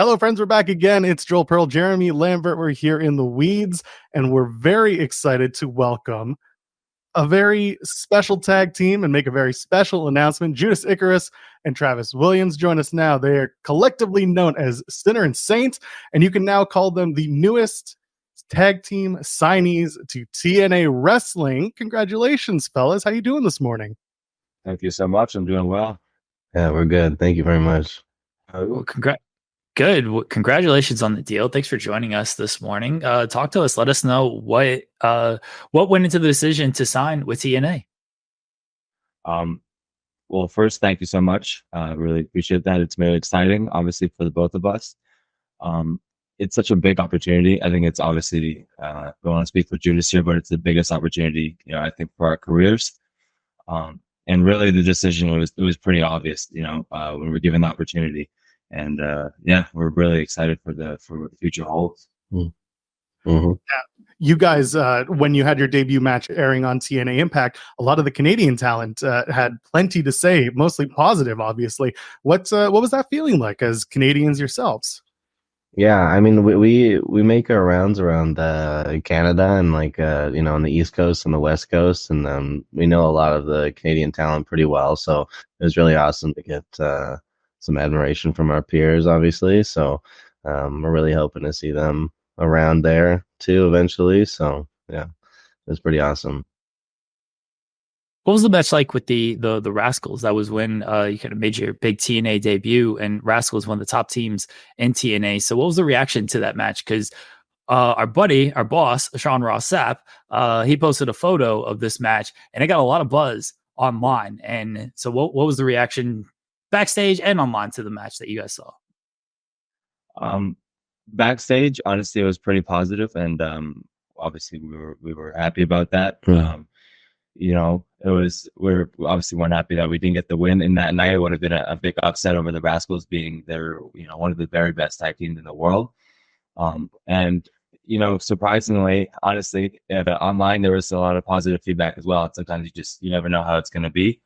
Hello, friends. We're back again. It's Joel Pearl, Jeremy Lambert. We're here in the weeds, and we're very excited to welcome a very special tag team and make a very special announcement. Judas Icarus and Travis Williams join us now. They are collectively known as Sinner and Saint, and you can now call them the newest tag team signees to TNA Wrestling. Congratulations, fellas. How you doing this morning? Thank you so much. I'm doing well. Yeah, we're good. Thank you very much. Well, good. Congratulations on the deal. Thanks for joining us this morning. Talk to us. Let us know what went into the decision to sign with TNA. Well, first, thank you so much. Really appreciate that. It's very exciting, obviously, for the both of us. It's such a big opportunity. I think it's obviously, I don't want to speak for Judas here, but it's the biggest opportunity, I think, for our careers. And really, the decision was pretty obvious, when we were given the opportunity. And yeah, we're really excited for what the future holds. Mm-hmm. You guys, when you had your debut match airing on TNA Impact, a lot of the Canadian talent had plenty to say, mostly positive, obviously. What was that feeling like as Canadians yourselves? Yeah, I mean, we make our rounds around Canada and on the East Coast and the West Coast, and we know a lot of the Canadian talent pretty well. So it was really awesome to get some admiration from our peers, obviously. So we're really hoping to see them around there too eventually. So yeah, it was pretty awesome. What was the match like with the Rascals? That was when you kind of made your big TNA debut, and Rascals one of the top teams in TNA. So what was the reaction to that match? Because our boss, Sean Ross Sapp, he posted a photo of this match, and it got a lot of buzz online. And so what was the reaction backstage and online to the match that you guys saw? Backstage, honestly, it was pretty positive, and obviously we were happy about that. We're obviously weren't happy that we didn't get the win in that night. It would have been a big upset over the Rascals being one of the very best tag teams in the world. And surprisingly, honestly, online there was a lot of positive feedback as well. And sometimes you never know how it's going to be.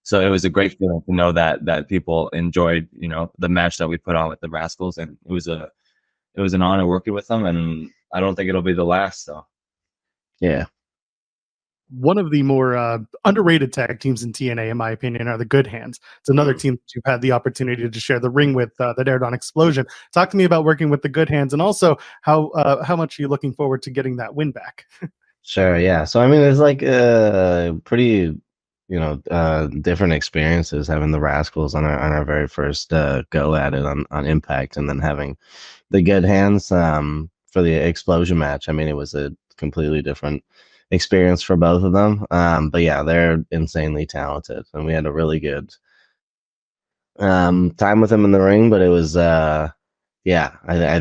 So it was a great feeling to know that people enjoyed the match that we put on with the Rascals, and it was an honor working with them, and I don't think it'll be the last. So yeah. One of the more underrated tag teams in TNA, in my opinion, are the Good Hands. It's another team that you've had the opportunity to share the ring with that aired on Explosion. Talk to me about working with the Good Hands, and also how much are you looking forward to getting that win back? Sure, yeah. So I mean, it's like pretty, different experiences having the Rascals on our very first go at it on Impact, and then having the Good Hands for the Explosion match. I mean, it was a completely different experience for both of them, but yeah, they're insanely talented, and we had a really good time with them in the ring. But it was I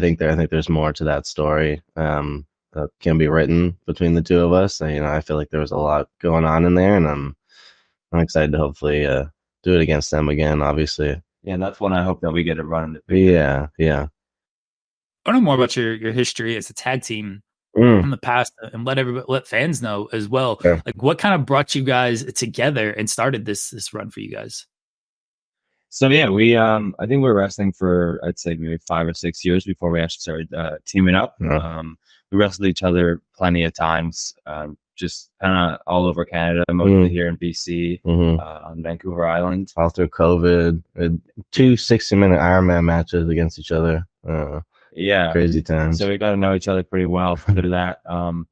think there's more to that story that can be written between the two of us. I feel like there was a lot going on in there, and I'm excited to hopefully do it against them again, obviously. Yeah, that's when I hope that we get a run. Yeah. I want to know more about your history as a tag team from the past, and let fans know as well. Sure. Like, what kind of brought you guys together and started this run for you guys? So yeah, we I think we were wrestling for, I'd say, maybe 5 or 6 years before we actually started teaming up. Yeah. We wrestled each other plenty of times, just kind of all over Canada, mostly here in BC, on Vancouver Island. All through COVID, 2 60-minute Ironman matches against each other. Yeah, crazy times. So we got to know each other pretty well through that. And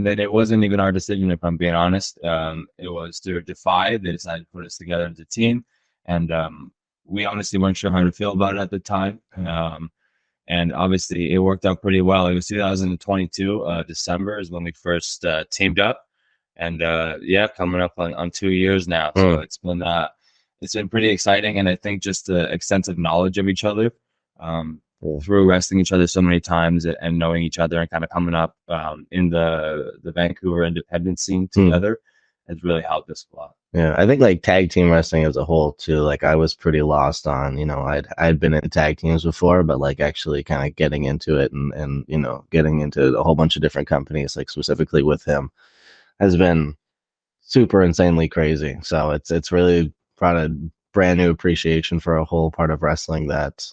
then it wasn't even our decision, if I'm being honest. It was through Defy. They decided to put us together as a team, and we honestly weren't sure how to feel about it at the time. And obviously, it worked out pretty well. It was 2022 December is when we first teamed up, and coming up on 2 years now. So it's been pretty exciting, and I think just the extensive knowledge of each other. Through wrestling each other so many times and knowing each other and kind of coming up in the Vancouver independent scene together has really helped us a lot. Yeah, I think like tag team wrestling as a whole too, like I was pretty lost on, I'd been in tag teams before, but like actually kind of getting into it and getting into a whole bunch of different companies, like specifically with him, has been super insanely crazy. So it's really brought brand new appreciation for a whole part of wrestling that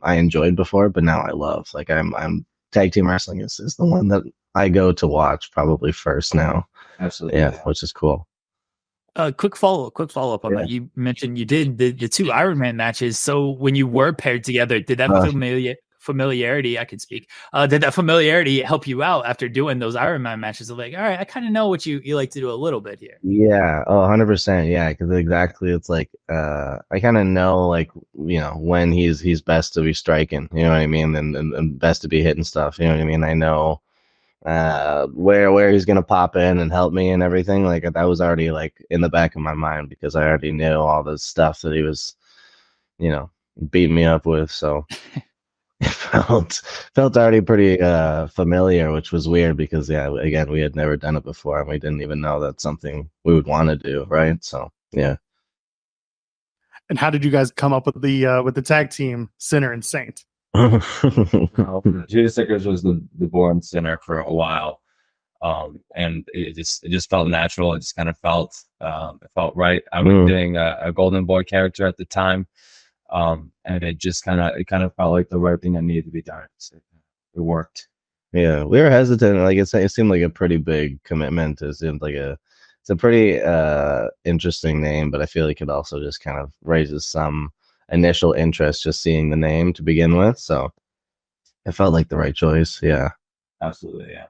I enjoyed before, but now I love. Like I'm tag team wrestling is the one that I go to watch probably first now. Absolutely. Yeah, which is cool. Quick follow up on that. You mentioned you did the 2 Iron Man matches. So when you were paired together, did that familiarity? I could speak. Did that familiarity help you out after doing those Iron Man matches? Of like, all right, I kind of know what you like to do a little bit here. Yeah, 100%. Yeah, because exactly, it's like I kind of know, like, when he's best to be striking. You know what I mean, and best to be hitting stuff. You know what I mean. I know where he's gonna pop in and help me and everything. Like that was already like in the back of my mind because I already knew all the stuff that he was, beating me up with. So it felt already pretty familiar, which was weird because again, we had never done it before and we didn't even know that's something we would want to do, right? So yeah. And how did you guys come up with the tag team Sinner and Saint? Judas Stickers was the born Sinner for a while, and it just felt natural. It just kind of felt right. I was doing a Golden Boy character at the time, and it kind of felt like the right thing that needed to be done. So it worked. Yeah, we were hesitant. Like it seemed like a pretty big commitment. It's a pretty interesting name, but I feel like it also just kind of raises some initial interest just seeing the name to begin with. So it felt like the right choice. Yeah, absolutely. Yeah.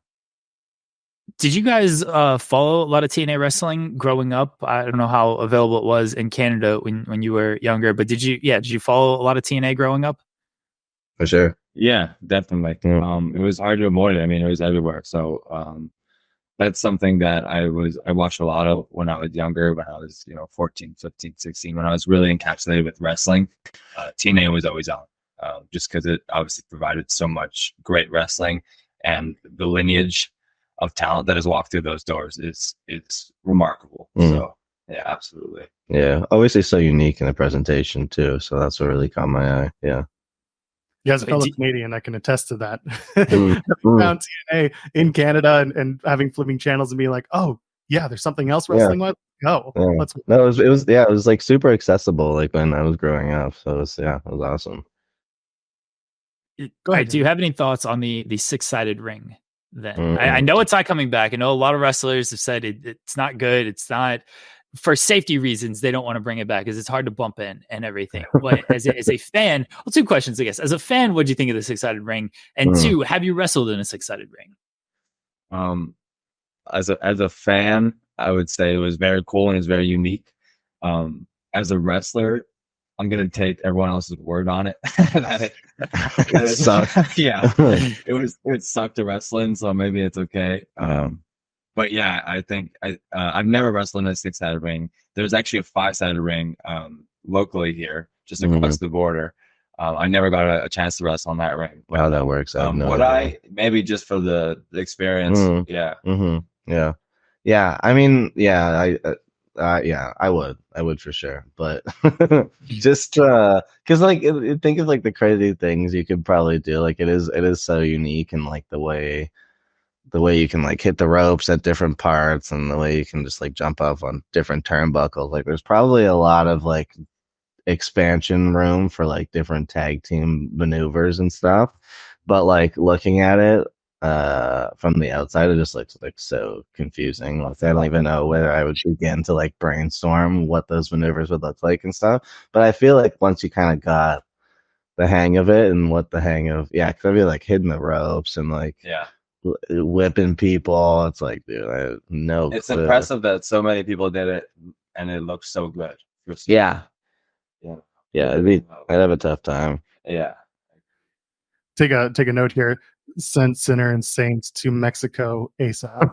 Did you guys follow a lot of TNA wrestling growing up? I don't know how available it was in Canada when you were younger, but did you follow a lot of TNA growing up? For sure. Yeah, definitely. Yeah. It was hard to avoid it. I mean, it was everywhere. So that's something that I watched a lot of when I was younger, when I was 14, 15, 16, when I was really encapsulated with wrestling. TNA was always on, just because it obviously provided so much great wrestling, and the lineage of talent that has walked through those doors is remarkable. So yeah, absolutely. Yeah, obviously so unique in the presentation too. So that's what really caught my eye. Yeah. Yeah, as a fellow Canadian, I can attest to that. Found TNA in Canada and having flipping channels and being like, oh yeah, there's something else wrestling with. Go. Yeah. No, it was like super accessible like when I was growing up. So it was awesome. Go ahead. Do you have any thoughts on the 6-sided ring? Then I know it's not coming back. I know a lot of wrestlers have said it's not good. It's not, for safety reasons, they don't want to bring it back because it's hard to bump in and everything. But as a fan, well, 2 questions, I guess. As a fan, what do you think of the 6-sided ring? And 2, have you wrestled in a 6-sided ring? As a fan, I would say it was very cool and it's very unique. As a wrestler, I'm gonna take everyone else's word on it. It sucked. Yeah, it sucked to wrestling, so maybe it's okay. But yeah, I think I've never wrestled in a 6-sided ring. There's actually a 5-sided ring locally here, just across the border. I never got a chance to wrestle on that ring. Wow, that works. Maybe just for the experience? Yeah. I mean, I would for sure, but just because like think of like the crazy things you could probably do. Like it is so unique, and like the way you can like hit the ropes at different parts, and the way you can just like jump up on different turnbuckles. Like there's probably a lot of like expansion room for like different tag team maneuvers and stuff. But like looking at it from the outside, it just looks like so confusing. Like I don't even know whether I would begin to like brainstorm what those maneuvers would look like and stuff. But I feel like once you kind of got the hang of it and what the hang of, because I'd be like hitting the ropes and like whipping people. It's like, dude, I have no It's clue. impressive that so many people did it and it looks so good. Yeah, I'd have a tough time. Yeah. Take a note here. Send Sinner and Saints to Mexico ASAP.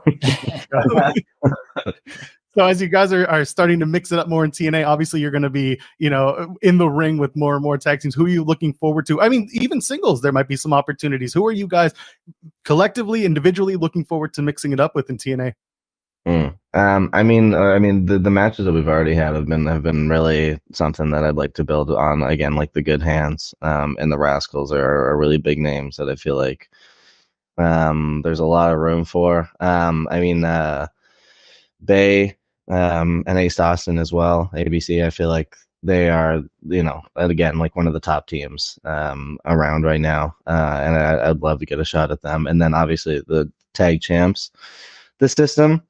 So as you guys are starting to mix it up more in TNA, obviously you're going to be, in the ring with more and more tag teams. Who are you looking forward to? I mean, even singles, there might be some opportunities. Who are you guys collectively, individually looking forward to mixing it up with in TNA? I mean, the matches that we've already had have been really something that I'd like to build on. Again, like the Good Hands, and the Rascals are really big names that I feel like, there's a lot of room for. Bay, and Ace Austin as well. ABC, I feel like they are, again, like one of the top teams around right now, and I'd love to get a shot at them. And then obviously the tag champs, the system.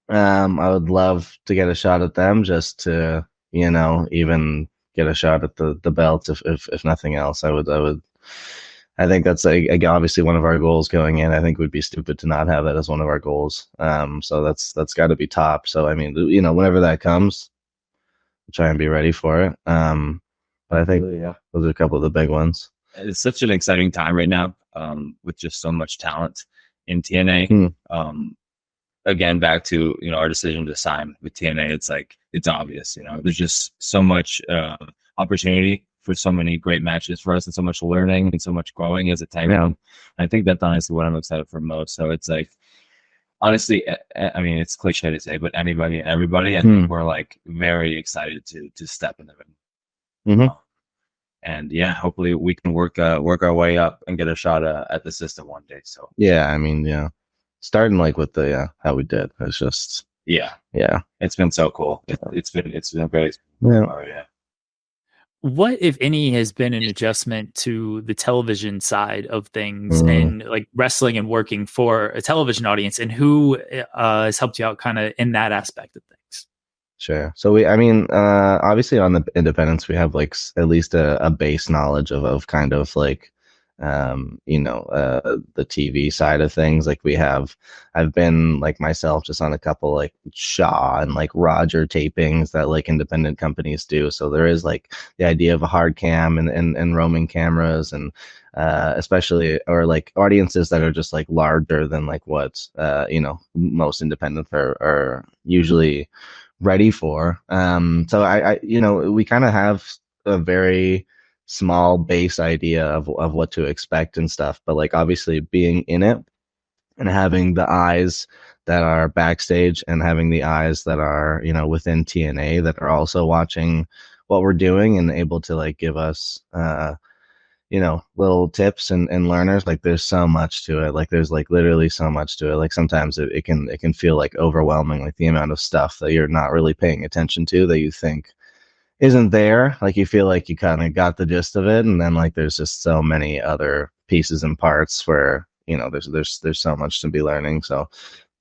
I would love to get a shot at them just to, even get a shot at the belt if nothing else. I think that's obviously one of our goals going in. I think it would be stupid to not have that as one of our goals. So that's got to be top. So I mean, whenever that comes, we'll try and be ready for it. But I think those are a couple of the big ones. It's such an exciting time right now, with just so much talent in TNA. Again, back to our decision to sign with TNA. It's like it's obvious. There's just so much opportunity for so many great matches for us, and so much learning and so much growing as a tag team. I think that's honestly what I'm excited for most. So it's like, honestly, I mean, it's cliche to say, but anybody and everybody, I think we're like very excited to step in the ring. And yeah, hopefully we can work our way up and get a shot at the system one day. So yeah, I mean, starting like with the how we did, it's just it's been so cool. It's been great. What, if any, has been an adjustment to the television side of things and like wrestling and working for a television audience, and who has helped you out kind of in that aspect of things? Sure. So obviously on the independents, we have like at least a base knowledge of kind of like, the TV side of things. Like I've been like myself just on a couple like Shaw and like Roger tapings that like independent companies do. So there is like the idea of a hard cam and roaming cameras, and especially, or like audiences that are just like larger than like what most independents are usually ready for. So I we kind of have a very small base idea of what to expect and stuff, but like obviously being in it and having the eyes that are backstage and having the eyes that are within TNA that are also watching what we're doing and able to like give us little tips and learners, like there's so much to it. Like there's like literally so much to it. Like sometimes it can feel like overwhelming, like the amount of stuff that you're not really paying attention to that you think isn't there. Like you feel like you kind of got the gist of it, and then like there's just so many other pieces and parts where there's so much to be learning. So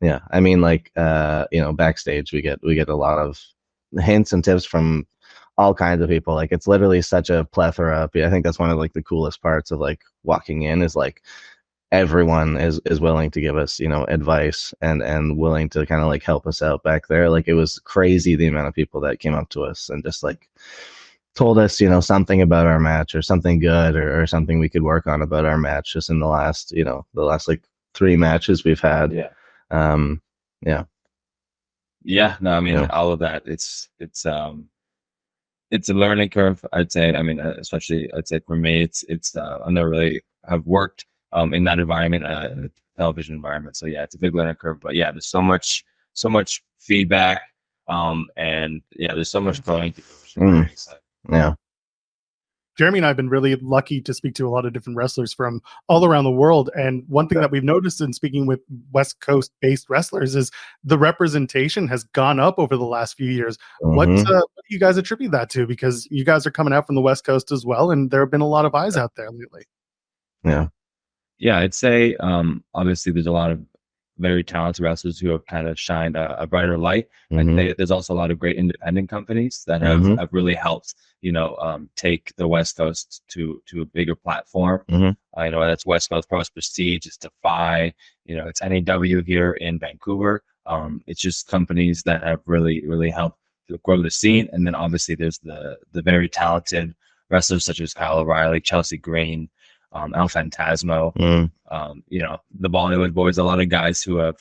yeah, I mean, like backstage we get a lot of hints and tips from all kinds of people. Like it's literally such a plethora. I think that's one of like the coolest parts of like walking in is like everyone is willing to give us advice and willing to kind of like help us out back there. Like it was crazy the amount of people that came up to us and just like told us something about our match or something good or something we could work on about our match just in the last like 3 matches we've had. No, I mean all of that, it's a learning curve, I'd say. I mean, especially I'd say for me, it's I never really have worked in that environment, television environment. So yeah, it's a big learning curve. But yeah, there's so much feedback, and yeah, there's so much growing. Yeah. Jeremy and I have been really lucky to speak to a lot of different wrestlers from all around the world. And one thing that we've noticed in speaking with West Coast based wrestlers is the representation has gone up over the last few years. What do you guys attribute that to? Because you guys are coming out from the West Coast as well, and there have been a lot of eyes out there lately. Yeah, I'd say obviously there's a lot of very talented wrestlers who have kind of shined a brighter light. There's also a lot of great independent companies that have really helped take the West Coast to a bigger platform. I know that's West Coast Pro Prestige, it's Defy, it's NAW here in Vancouver. It's just companies that have really helped to grow the scene. And then obviously there's the very talented wrestlers such as Kyle O'Reilly, Chelsea Green, El Phantasmo, the Bollywood Boys, a lot of guys who have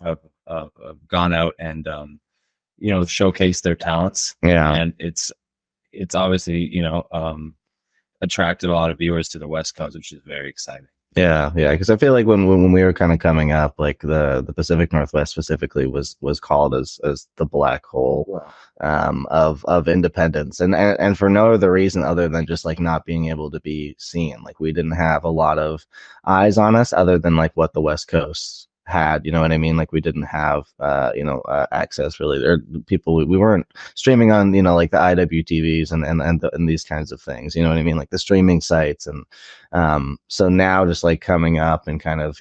gone out and showcased their talents. And it's obviously attracted a lot of viewers to the West Coast, which is very exciting. Yeah, because I feel like when we were kind of coming up, like the Pacific Northwest specifically was called as the black hole of independence, and for no other reason other than just like not being able to be seen. Like we didn't have a lot of eyes on us other than like what the West Coast had, you know what I mean? Like we didn't have, access really. There people, we weren't streaming on, like the IWTVs and these kinds of things, you know what I mean? Like the streaming sites. And so now just like coming up and kind of,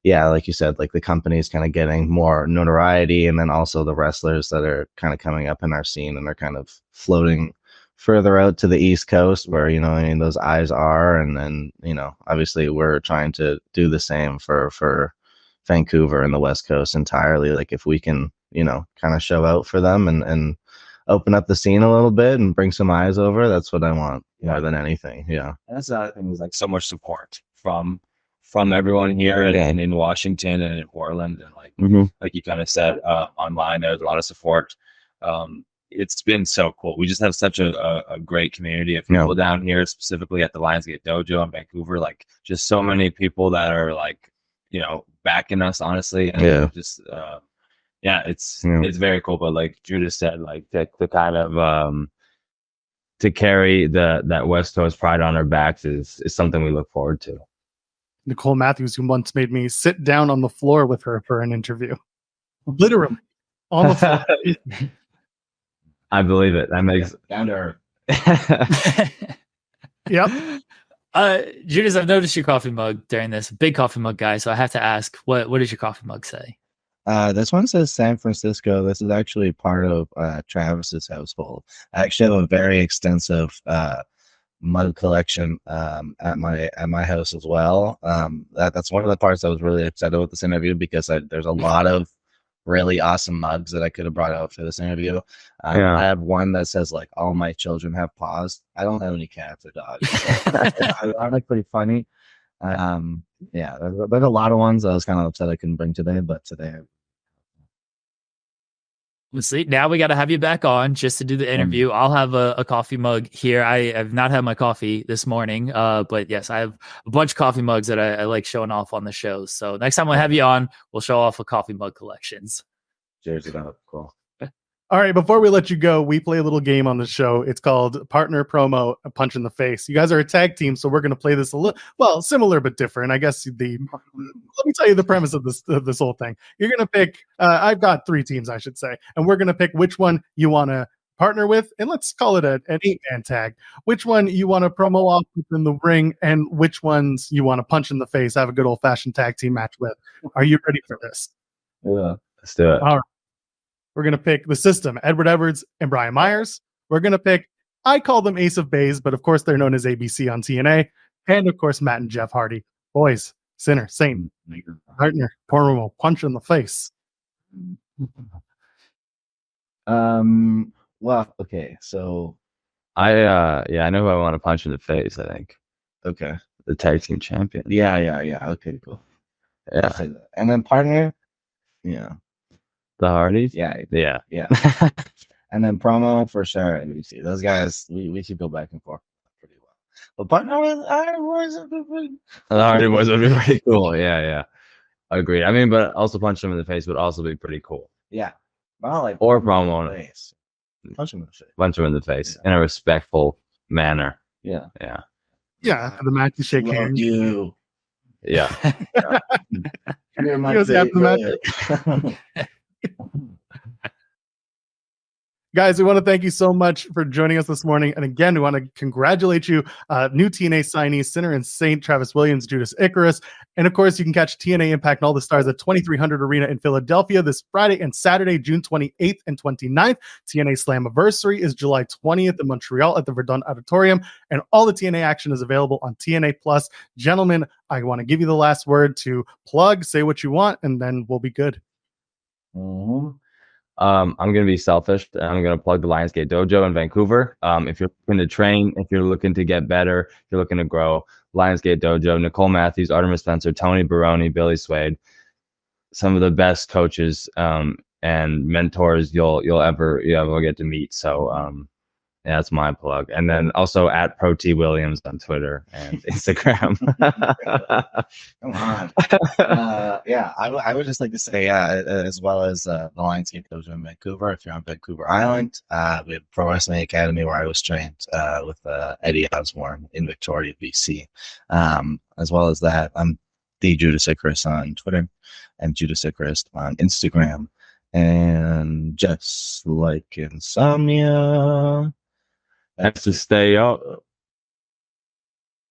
yeah, like you said, like the company's kind of getting more notoriety, and then also the wrestlers that are kind of coming up in our scene and are kind of floating further out to the East Coast where, I mean, those eyes are. And then, obviously we're trying to do the same for Vancouver and the West Coast entirely. Like if we can, kind of show out for them and open up the scene a little bit and bring some eyes over, that's what I want more than anything. Yeah. And that's the other thing, is like so much support from everyone here and in Washington and in Portland, and like you kind of said, online there's a lot of support. It's been so cool. We just have such a great community of people down here, specifically at the Lionsgate Dojo in Vancouver. Like just so many people that are like, backing us, honestly. And just it's very cool. But like Judas said, like the kind of to carry that West Coast pride on our backs is something we look forward to. Nicole Matthews, who once made me sit down on the floor with her for an interview, literally on the floor. I believe it. That makes down to her. Yep. Judas, I've noticed your coffee mug during this. Big coffee mug guy, so I have to ask, what does your coffee mug say? This one says San Francisco. This is actually part of Travis's household. I actually have a very extensive mug collection at my house as well. That's one of the parts I was really excited with this interview, because there's a lot of really awesome mugs that I could have brought out for this interview. I have one that says like all my children have paws. I don't have any cats or dogs. I like pretty funny. There's a lot of ones I was kind of upset I couldn't bring today, but today Let's see. Now we got to have you back on just to do the interview. I'll have a coffee mug here. I have not had my coffee this morning, but yes, I have a bunch of coffee mugs that I like showing off on the show. So next time I have you on, we'll show off a coffee mug collections. cheers it up. Cool. All right, before we let you go, we play a little game on the show. It's called Partner Promo, a Punch in the Face. You guys are a tag team, so we're going to play this a little, similar but different. I guess let me tell you the premise of this whole thing. You're going to pick, I've got 3 teams, I should say, and we're going to pick which one you want to partner with, and let's call it an 8-man tag. Which one you want to promo off within the ring, and which ones you want to punch in the face, have a good old-fashioned tag team match with. Are you ready for this? Yeah, let's do it. All right. We're going to pick the System, Edward Edwards and Brian Myers. We're going to pick, I call them Ace of Bays, but of course they're known as ABC on TNA. And of course, Matt and Jeff Hardy. Boys, Sinner, Saint, partner, promo, punch in the face. Well, okay, so I know who I want to punch in the face, I think. Okay. The tag team champion. Yeah. Okay, cool. Yeah. And then partner, yeah. The Hardys? Yeah. And then promo for sure. ABC. Those guys, we should go back and forth pretty well. But partner with Iron Boys, the Hardy Boys would be pretty cool. Yeah. Agreed. I mean, but also punch them in the face would also be pretty cool. Yeah. Well, like or promo on it. Punch him in the face. Punch him in the face in a respectful manner. Yeah. After the match, you shake hands. You. Yeah. You're my favorite. Guys, we want to thank you so much for joining us this morning. And again, we want to congratulate you, new TNA signees, Sinner and Saint, Travis Williams, Judas Icarus. And of course, you can catch TNA Impact and All the Stars at 2300 Arena in Philadelphia this Friday and Saturday, June 28th and 29th. TNA Slammiversary is July 20th in Montreal at the Verdun Auditorium. And all the TNA action is available on TNA Plus. Gentlemen, I want to give you the last word to plug, say what you want, and then we'll be good. Mm-hmm. I'm going to be selfish. I'm going to plug the Lionsgate Dojo in Vancouver. If you're looking to train, if you're looking to get better, if you're looking to grow, Lionsgate Dojo, Nicole Matthews, Artemis Spencer, Tony Baroni, Billy Swade, some of the best coaches and mentors you'll ever get to meet. So that's my plug. And then also at Pro T Williams on Twitter and Instagram. Come on. I would just like to say, as well as the Lionsgate Dojo in Vancouver, if you're on Vancouver Island, we have Pro Wrestling Academy where I was trained with Eddie Osborne in Victoria, BC. As well as that, I'm the Judas Icarus on Twitter and Judas Icarus on Instagram. And just like insomnia, That's to stay up.